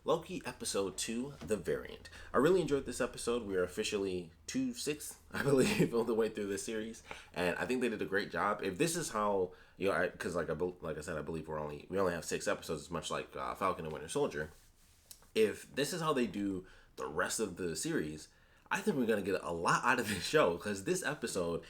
Loki episode 2, The Variant. I really enjoyed this episode. We are officially 2/6, I believe, of the way through this series, and I think they did a great job. If this is how, because like I said, I believe we only have 6 episodes, much like Falcon and Winter Soldier. If this is how they do the rest of the series, I think we're gonna get a lot out of this show because this episode,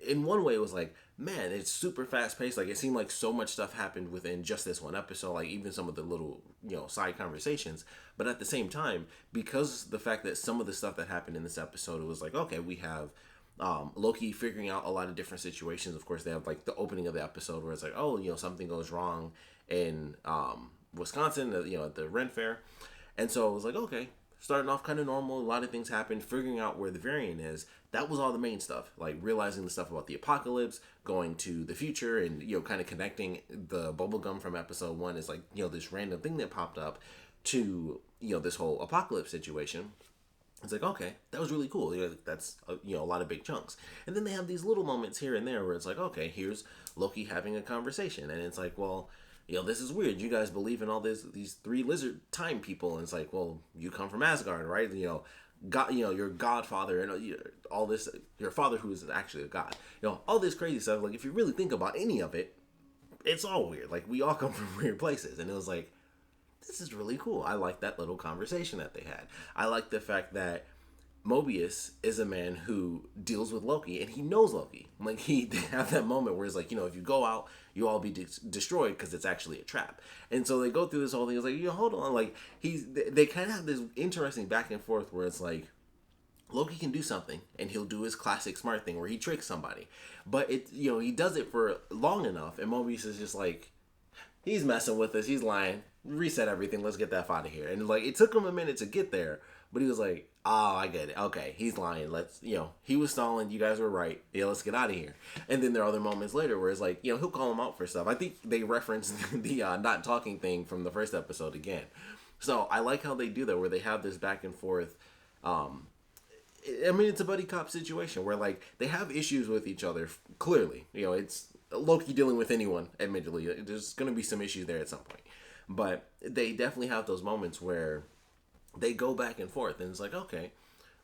in one way, it was like, man, it's super fast paced. Like it seemed like so much stuff happened within just this one episode. Like even some of the little side conversations. But at the same time, because the fact that some of the stuff that happened in this episode, it was like, okay, we have Loki figuring out a lot of different situations. Of course, they have like the opening of the episode where it's like, oh, something goes wrong in Wisconsin, at the Ren Fair, and so it was like, okay, starting off kind of normal. A lot of things happened. Figuring out where the variant is. That was all the main stuff. Like realizing the stuff about the apocalypse, going to the future, and kind of connecting the bubblegum from episode 1 is like this random thing that popped up to this whole apocalypse situation. It's like, okay, that was really cool. That's a lot of big chunks. And then they have these little moments here and there where it's like, okay, here's Loki having a conversation, and it's like, well, this is weird. You guys believe in all these 3 lizard time people, and it's like, well, you come from Asgard, right? God, your godfather and all this, your father who is actually a god. All this crazy stuff. Like if you really think about any of it, it's all weird. Like we all come from weird places, and it was like, this is really cool. I like that little conversation that they had. I like the fact that Mobius is a man who deals with Loki, and he knows Loki. Like they have that moment where it's like, if you go out, you all be destroyed because it's actually a trap. And so they go through this whole thing. It's like, hold on, like they kind of have this interesting back and forth where it's like Loki can do something, and he'll do his classic smart thing where he tricks somebody, but he does it for long enough, and Mobius is just like, he's messing with us, he's lying, reset everything, let's get that out of here. And like it took him a minute to get there, but he was like, oh, I get it. Okay, he's lying. Let's, he was stalling. You guys were right. Yeah, let's get out of here. And then there are other moments later where it's like, he'll call him out for stuff. I think they referenced the not talking thing from the first episode again. So I like how they do that, where they have this back and forth. It's a buddy cop situation where like they have issues with each other. Clearly, it's Loki dealing with anyone. Admittedly, there's going to be some issues there at some point, but they definitely have those moments where they go back and forth, and it's like, okay,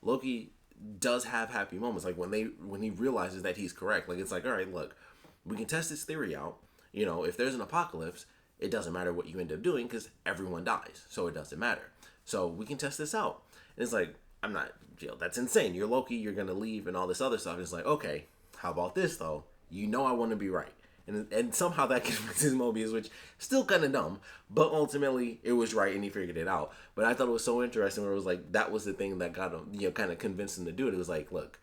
Loki does have happy moments, like when he realizes that he's correct. Like it's like, all right, look, we can test this theory out. If there's an apocalypse, it doesn't matter what you end up doing because everyone dies, so it doesn't matter. So we can test this out. And it's like, I'm not, that's insane. You're Loki, you're gonna leave, and all this other stuff. It's like, okay, how about this though? I want to be right. And somehow that convinces Mobius, which still kind of dumb, but ultimately it was right and he figured it out. But I thought it was so interesting where it was like, that was the thing that got him, kind of convinced him to do it. It was like, look,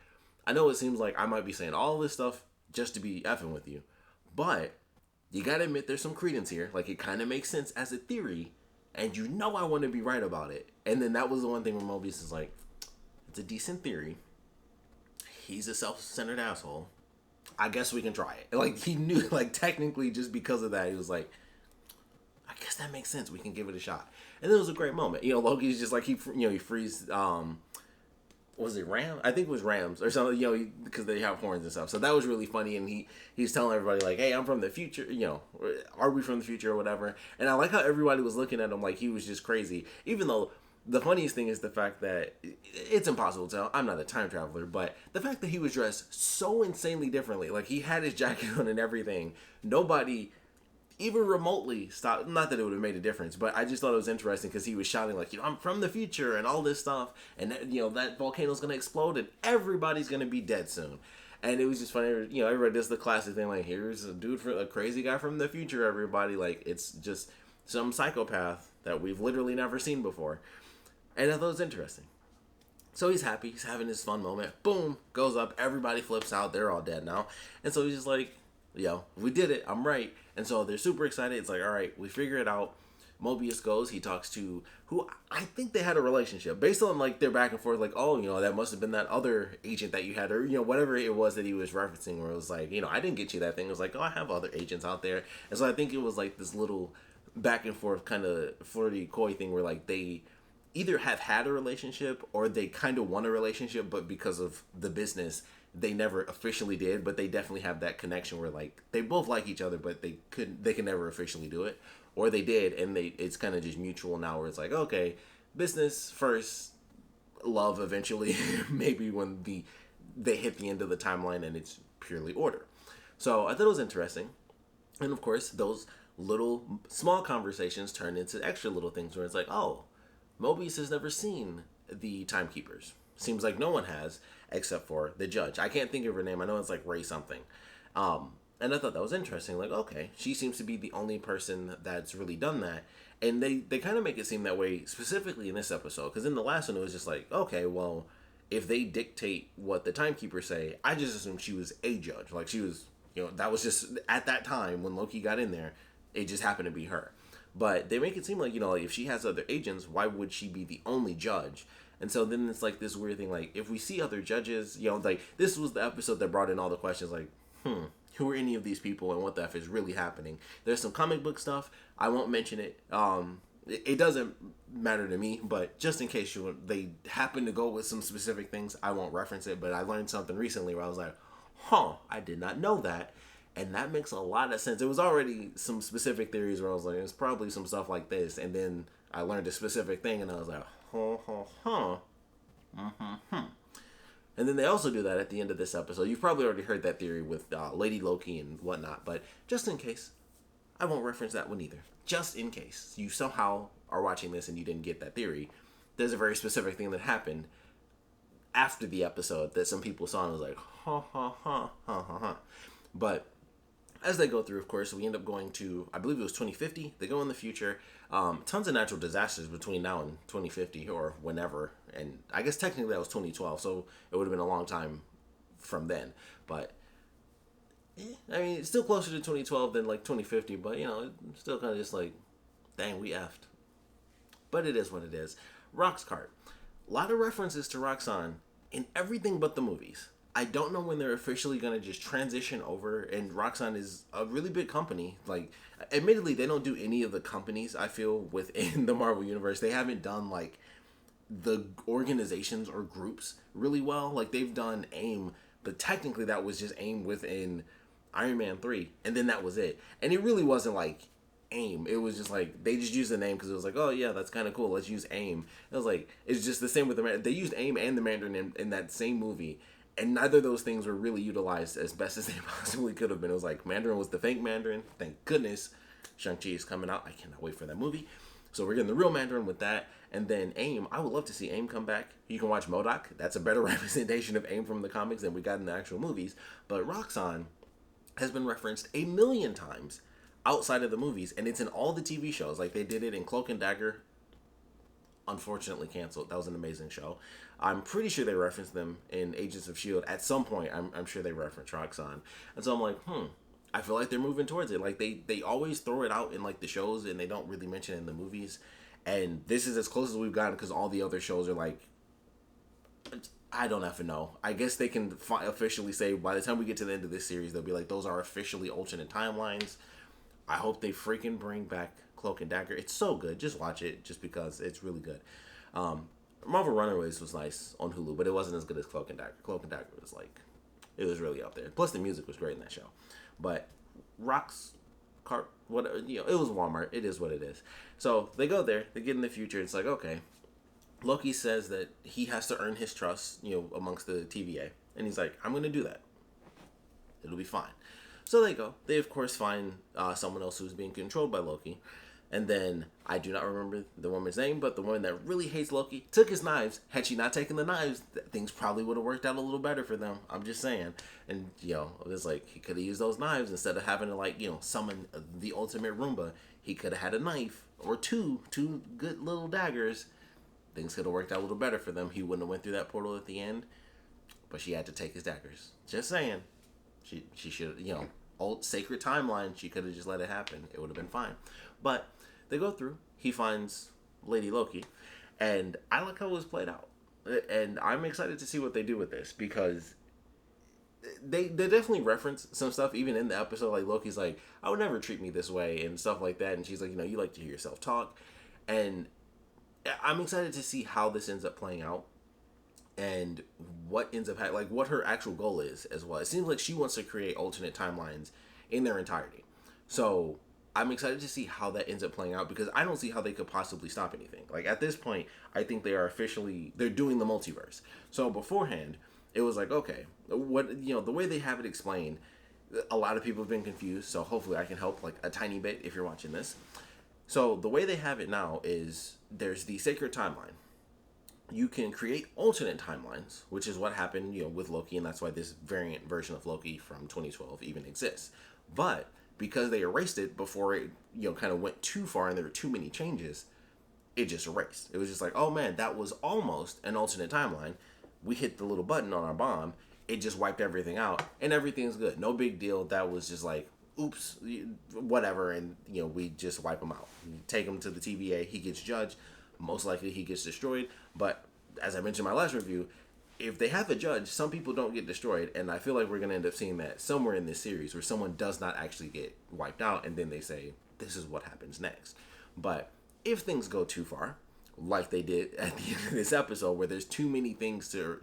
I know it seems like I might be saying all this stuff just to be effing with you, but you gotta admit there's some credence here. Like it kind of makes sense as a theory, and I want to be right about it. And then that was the one thing where Mobius is like, it's a decent theory. He's a self-centered asshole. I guess we can try it. Like he knew, like technically, just because of that, he was like, I guess that makes sense. We can give it a shot. And it was a great moment. Loki's just like he frees. Was it Ram? I think it was Rams or something. Because they have horns and stuff. So that was really funny. And he's telling everybody like, hey, I'm from the future. Are we from the future or whatever? And I like how everybody was looking at him like he was just crazy, even though. The funniest thing is the fact that it's impossible to tell. I'm not a time traveler, but the fact that he was dressed so insanely differently, like he had his jacket on and everything, nobody even remotely stopped. Not that it would have made a difference, but I just thought it was interesting because he was shouting like, I'm from the future and all this stuff, and that volcano's gonna explode and everybody's gonna be dead soon. And it was just funny, everybody does the classic thing like, here's a crazy guy from the future, everybody. Like it's just some psychopath that we've literally never seen before. And I thought it was interesting. So he's happy. He's having his fun moment. Boom. Goes up. Everybody flips out. They're all dead now. And so he's just like, we did it. I'm right. And so they're super excited. It's like, all right, we figure it out. Mobius goes. He talks to who I think they had a relationship. Based on like their back and forth. Like, oh, that must have been that other agent that you had. Or, whatever it was that he was referencing. Where it was like, I didn't get you that thing. It was like, oh, I have other agents out there. And so I think it was like this little back and forth kind of flirty, coy thing where like they either have had a relationship or they kind of want a relationship, but because of the business, they never officially did. But they definitely have that connection where like they both like each other, but they can never officially do it. or they did, and it's kind of just mutual now, where it's like, okay, business first, love eventually, maybe when they hit the end of the timeline and it's purely order. So I thought it was interesting. And of course, those little small conversations turn into extra little things where it's like, oh, Mobius has never seen the timekeepers. Seems like no one has, except for the judge. I can't think of her name. I know it's like Ray something. And I thought that was interesting. Like, okay, she seems to be the only person that's really done that. And they kind of make it seem that way specifically in this episode. Because in the last one, it was just like, okay, well, if they dictate what the timekeepers say, I just assumed she was a judge. Like, she was, that was just, at that time when Loki got in there, it just happened to be her. But they make it seem like, like if she has other agents, why would she be the only judge? And so then it's like this weird thing, like, if we see other judges, like, this was the episode that brought in all the questions, like, who are any of these people and what the F is really happening? There's some comic book stuff. I won't mention it. It doesn't matter to me, but just in case they happen to go with some specific things, I won't reference it. But I learned something recently where I was like, I did not know that. And that makes a lot of sense. It was already some specific theories where I was like, it's probably some stuff like this. And then I learned a specific thing and I was like, And then they also do that at the end of this episode. You've probably already heard that theory with Lady Loki and whatnot, but just in case, I won't reference that one either. Just in case you somehow are watching this and you didn't get that theory, there's a very specific thing that happened after the episode that some people saw and was like, But as they go through, of course, we end up going to, I believe it was 2050. They go in the future. Tons of natural disasters between now and 2050 or whenever. And I guess technically that was 2012, so it would have been a long time from then. But, I mean, it's still closer to 2012 than like 2050, but, it's still kind of just like, dang, we effed. But it is what it is. Roxcart. A lot of references to Roxanne in everything but the movies. I don't know when they're officially going to just transition over, and Roxanne is a really big company. Like, admittedly, they don't do any of the companies, I feel, within the Marvel Universe. They haven't done, like, the organizations or groups really well. Like, they've done AIM, but technically that was just AIM within Iron Man 3, and then that was it. And it really wasn't, like, AIM. It was just like, they just used the name because it was like, oh, yeah, that's kind of cool. Let's use AIM. It was like, it's just the same with the Mandarin. They used AIM and the Mandarin in that same movie. And neither of those things were really utilized as best as they possibly could have been. It was like Mandarin was the fake Mandarin. Thank goodness Shang-Chi is coming out. I cannot wait for that movie. So we're getting the real Mandarin with that. And then AIM. I would love to see AIM come back. You can watch MODOK. That's a better representation of AIM from the comics than we got in the actual movies. But Roxanne has been referenced 1 million times outside of the movies. And it's in all the TV shows. Like they did it in Cloak and Dagger. Unfortunately canceled. That was an amazing show. I'm pretty sure they referenced them in Agents of S.H.I.E.L.D. At some point, I'm sure they referenced Roxanne. And so I'm like, I feel like they're moving towards it. Like, they always throw it out in, like, the shows, and they don't really mention it in the movies. And this is as close as we've gotten, because all the other shows are like, I don't effing know. I guess they can officially say, by the time we get to the end of this series, they'll be like, those are officially alternate timelines. I hope they freaking bring back Cloak and Dagger. It's so good. Just watch it, just because it's really good. Marvel Runaways was nice on Hulu, but it wasn't as good as Cloak and Dagger. Cloak and Dagger was like, it was really up there. Plus the music was great in that show. But Roxcart, it was Walmart. It is what it is. So they go there, they get in the future. It's like, okay, Loki says that he has to earn his trust, amongst the TVA. And he's like, I'm going to do that. It'll be fine. So they go. They, of course, find someone else who's being controlled by Loki. And then, I do not remember the woman's name, but the woman that really hates Loki took his knives. Had she not taken the knives, things probably would have worked out a little better for them. I'm just saying. And, it's like, he could have used those knives instead of having to, summon the ultimate Roomba. He could have had a knife or two good little daggers. Things could have worked out a little better for them. He wouldn't have went through that portal at the end. But she had to take his daggers. Just saying. She should, old sacred timeline, she could have just let it happen. It would have been fine. But they go through. He finds Lady Loki. And I like how it was played out. And I'm excited to see what they do with this. Because they definitely reference some stuff, even in the episode. Like, Loki's like, I would never treat me this way, and stuff like that. And she's like, you like to hear yourself talk. And I'm excited to see how this ends up playing out. And what ends up happening, like, what her actual goal is as well. It seems like she wants to create alternate timelines in their entirety. So I'm excited to see how that ends up playing out because I don't see how they could possibly stop anything. Like at this point, I think they're doing the multiverse. So beforehand, it was like, okay, what the way they have it explained, a lot of people have been confused. So hopefully, I can help like a tiny bit if you're watching this. So the way they have it now is there's the sacred timeline. You can create alternate timelines, which is what happened, with Loki, and that's why this variant version of Loki from 2012 even exists. But because they erased it before it, kind of went too far and there were too many changes, it just erased. It was just like, oh man, that was almost an alternate timeline. We hit the little button on our bomb. It just wiped everything out, and everything's good. No big deal. That was just like, oops, whatever, and we just wipe him out. Take him to the TVA. He gets judged. Most likely he gets destroyed. But as I mentioned in my last review, if they have a judge, some people don't get destroyed, and I feel like we're going to end up seeing that somewhere in this series where someone does not actually get wiped out, and then they say, this is what happens next. But if things go too far, like they did at the end of this episode, where there's too many things to,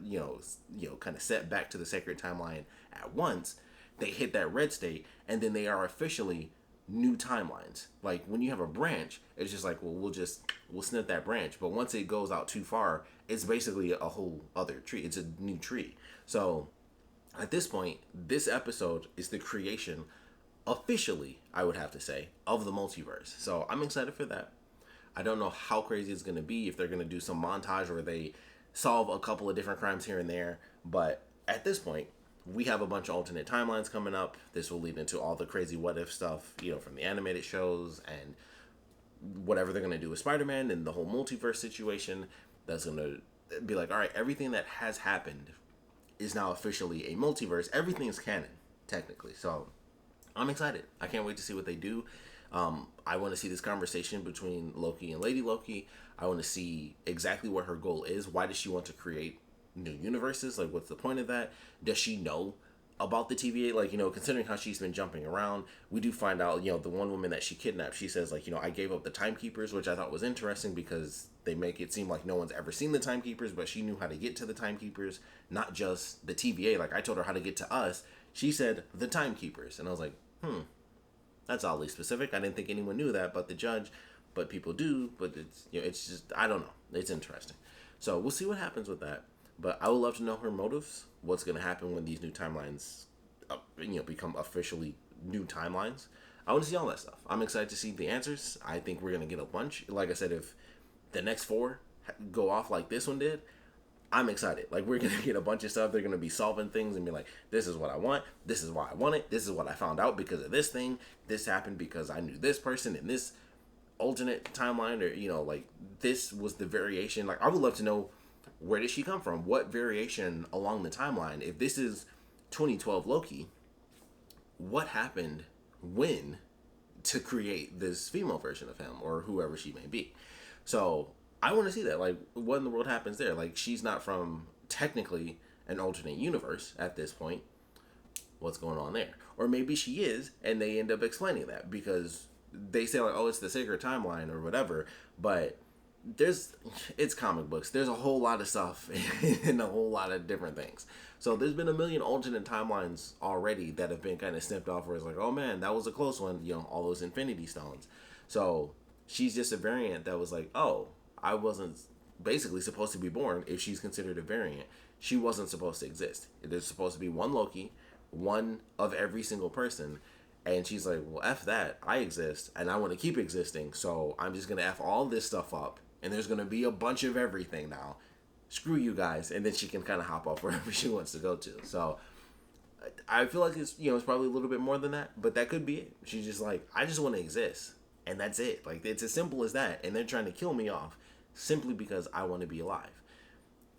kind of set back to the sacred timeline at once, they hit that red state, and then they are officially new timelines. Like when you have a branch, it's just like, well, we'll snip that branch. But once it goes out too far, it's basically a whole other tree. It's a new tree. So at this point, this episode is the creation, officially, I would have to say, of the multiverse. So I'm excited for that. I don't know how crazy it's going to be, if they're going to do some montage where they solve a couple of different crimes here and there. But at this point, we have a bunch of alternate timelines coming up. This will lead into all the crazy what if stuff, from the animated shows and whatever they're going to do with Spider-Man and the whole multiverse situation. That's going to be like, all right, everything that has happened is now officially a multiverse. Everything's canon, technically. So I'm excited. I can't wait to see what they do. I want to see this conversation between Loki and Lady Loki. I want to see exactly what her goal is. Why does she want to create new universes? Like, what's the point of that? Does she know about the TVA? Like, considering how she's been jumping around, we do find out, the one woman that she kidnapped, she says, like, I gave up the timekeepers, which I thought was interesting because they make it seem like no one's ever seen the timekeepers, but she knew how to get to the timekeepers, not just the TVA. Like, I told her how to get to us. She said the timekeepers, and I was like, that's oddly specific. I didn't think anyone knew that but the judge, but people do. But it's just, I don't know. It's interesting. So we'll see what happens with that. But I would love to know her motives. What's going to happen when these new timelines, become officially new timelines. I want to see all that stuff. I'm excited to see the answers. I think we're going to get a bunch. Like I said, if the next 4 go off like this one did, I'm excited. Like, we're going to get a bunch of stuff. They're going to be solving things and be like, this is what I want. This is why I want it. This is what I found out because of this thing. This happened because I knew this person in this alternate timeline, or, like, this was the variation. Like, I would love to know, where did she come from? What variation along the timeline? If this is 2012 Loki, what happened when to create this female version of him or whoever she may be? So I want to see that. Like, what in the world happens there? Like, she's not from technically an alternate universe at this point. What's going on there? Or maybe she is, and they end up explaining that because they say, like, oh, it's the sacred timeline or whatever. But it's comic books. There's a whole lot of stuff and a whole lot of different things. So there's been a million alternate timelines already that have been kind of snipped off where it's like, oh man, that was a close one, all those Infinity Stones. So she's just a variant that was like, oh, I wasn't basically supposed to be born. If she's considered a variant, she wasn't supposed to exist. There's supposed to be one Loki, one of every single person. And she's like, well, F that. I exist, and I want to keep existing, so I'm just going to F all this stuff up, and there's going to be a bunch of everything now. Screw you guys. And then she can kind of hop off wherever she wants to go to. So I feel like it's, it's probably a little bit more than that, but that could be it. She's just like, I just want to exist, and that's it. Like, it's as simple as that, and they're trying to kill me off simply because I want to be alive.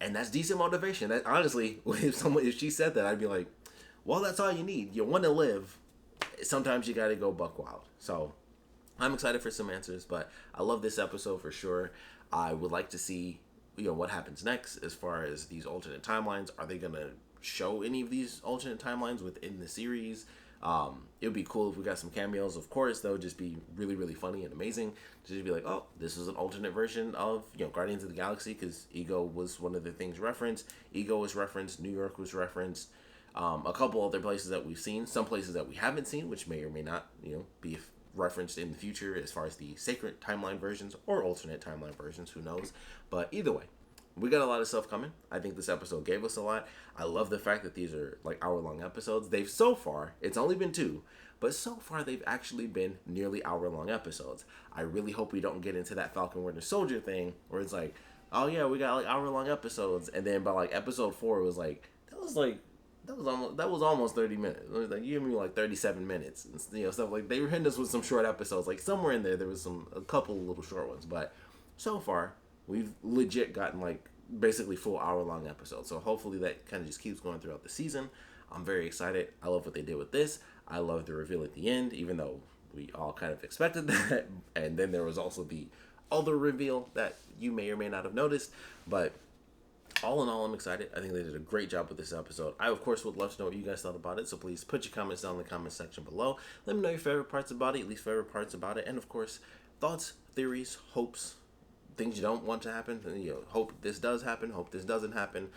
And that's decent motivation. That, honestly, if she said that, I'd be like, well, that's all you need. You want to live. Sometimes you got to go buck wild. So I'm excited for some answers, but I love this episode for sure. I would like to see, what happens next as far as these alternate timelines. Are they going to show any of these alternate timelines within the series? It would be cool if we got some cameos. Of course, that would just be really, really funny and amazing. To just be like, oh, this is an alternate version of, Guardians of the Galaxy, because Ego was one of the things referenced. Ego was referenced. New York was referenced. A couple other places that we've seen, some places that we haven't seen, which may or may not, be referenced in the future as far as the sacred timeline versions or alternate timeline versions, who knows. But either way, we got a lot of stuff coming. I think this episode gave us a lot. I love the fact that these are like hour-long episodes. They've so far, it's only been 2, but so far they've actually been nearly hour-long episodes. I really hope we don't get into that Falcon Winter Soldier thing where it's like, oh yeah, we got like hour-long episodes, and then by like episode 4 it was like that was almost 30 minutes. Like, you give me like 37 minutes and stuff. Like, they were hitting us with some short episodes. Like, somewhere in there was a couple little short ones, but so far we've legit gotten like basically full hour-long episodes. So hopefully that kind of just keeps going throughout the season. I'm very excited. I love what they did with this. I love the reveal at the end, even though we all kind of expected that. And then there was also the other reveal that you may or may not have noticed. But all in all, I'm excited. I think they did a great job with this episode. I, of course, would love to know what you guys thought about it. So please put your comments down in the comment section below. Let me know your favorite parts about it, at least favorite parts about it. And, of course, thoughts, theories, hopes, things you don't want to happen. Hope this does happen. Hope this doesn't happen.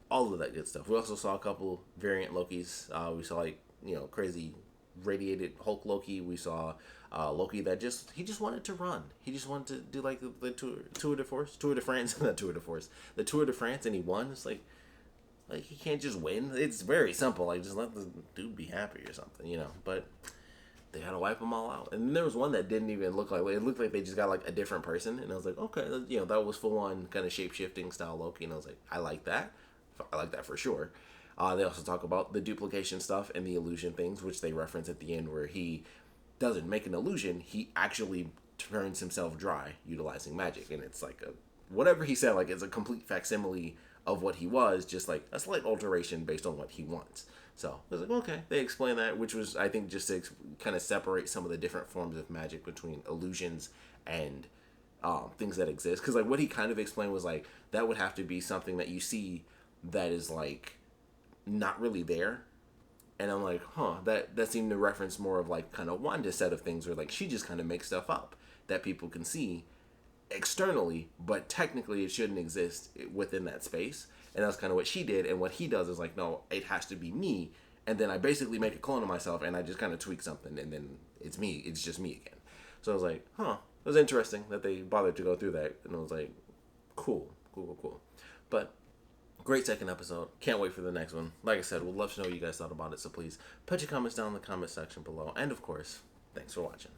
All of that good stuff. We also saw a couple variant Lokis. We saw, like, crazy radiated Hulk Loki. We saw Loki that just wanted to run. He just wanted to do like the Tour de France, not Tour de Force, the Tour de France, and he won. It's like he can't just win. It's very simple. Like, just let the dude be happy or something, But they had to wipe them all out. And then there was one that didn't even look like it looked like they just got like a different person. And I was like, okay, that was full on kind of shape shifting style Loki. And I was like, I like that. I like that for sure. They also talk about the duplication stuff and the illusion things, which they reference at the end, where he doesn't make an illusion. He actually turns himself dry utilizing magic. And it's like whatever he said, like, it's a complete facsimile of what he was, just like a slight alteration based on what he wants. So I was like, okay, they explain that, which was, I think, just to kind of separate some of the different forms of magic between illusions and things that exist. Because like what he kind of explained was like that would have to be something that you see that is like not really there. And I'm like, that seemed to reference more of like kind of Wanda's set of things where like she just kind of makes stuff up that people can see externally, but technically it shouldn't exist within that space. And that's kind of what she did. And what he does is like, no, it has to be me. And then I basically make a clone of myself and I just kind of tweak something and then it's me. It's just me again. So I was like, it was interesting that they bothered to go through that. And I was like, cool. But great second episode. Can't wait for the next one. Like I said, would love to know what you guys thought about it. So please put your comments down in the comment section below. And of course, thanks for watching.